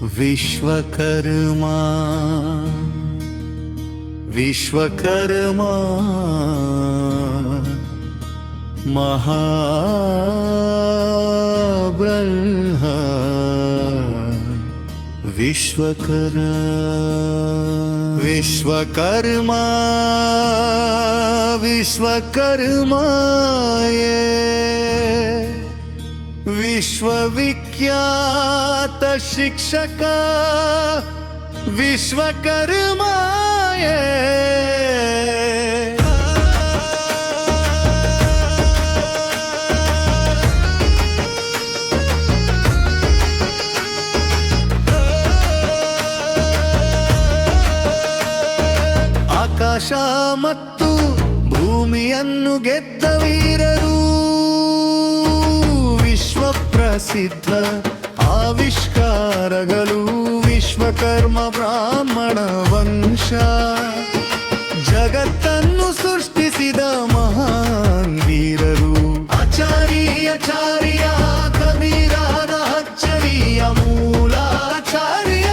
विश्वकर्मा विश्वकर्मा महाब्रह्मा विश्वकर्मा विश्वकर्मा ये विश्वविख्यात शिक्षक विश्वकर्मा ये ಆಕಾಶ ಮತ್ತು ಭೂಮಿಯನ್ನು ಗೆದ್ದ ವೀರರು ವಿಶ್ವಪ್ರಸಿದ್ಧ ಆವಿಷ್ಕಾರಗಳು ವಿಶ್ವಕರ್ಮ ಬ್ರಾಹ್ಮಣ ವಂಶ ಜಗತ್ತನ್ನು ಸೃಷ್ಟಿಸಿದ ಮಹಾನ್ ವೀರರು ಆಚಾರ್ಯ ಕಬೀರನ ಅಚ್ಚರಿಯ ಮೂಲಾಚಾರ್ಯ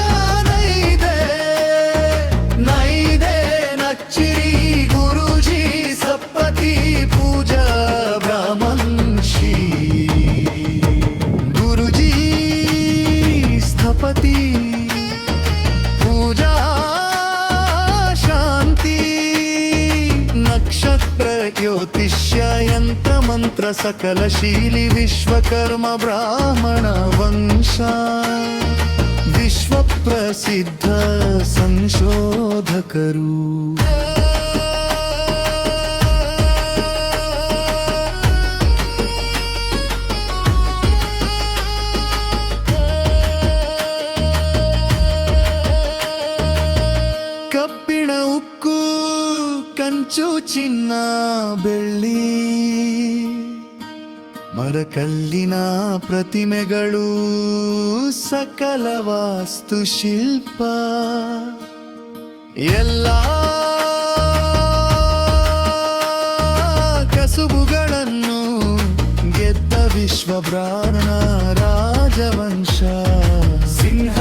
ನೈದೆ ನಚ್ಚಿರಿ ಗುರುಜಿ ಸಪ್ಪತಿ ಪೂಜಾ ಬ್ರಾಹ್ಮನ್ಶಿ ಗುರುಜಿ ಸ್ಥಪತಿ पूजा शांति नक्षत्र ज्योतिष्य यंत्र मंत्र सकलशीली विश्वकर्म ब्राह्मण वंश विश्व प्रसिद्ध संशोधकरू ಕಬ್ಬಿಣ ಉಕ್ಕು ಕಂಚು ಚಿನ್ನ ಬೆಳ್ಳಿ ಮರಕಲ್ಲಿನ ಪ್ರತಿಮೆಗಳು ಸಕಲ ವಾಸ್ತುಶಿಲ್ಪ ಎಲ್ಲ ಕಸುಬುಗಳನ್ನು ಗೆದ್ದ ವಿಶ್ವಬ್ರಾಹ್ಮಣ ರಾಜವಂಶ ಸಿಂಹ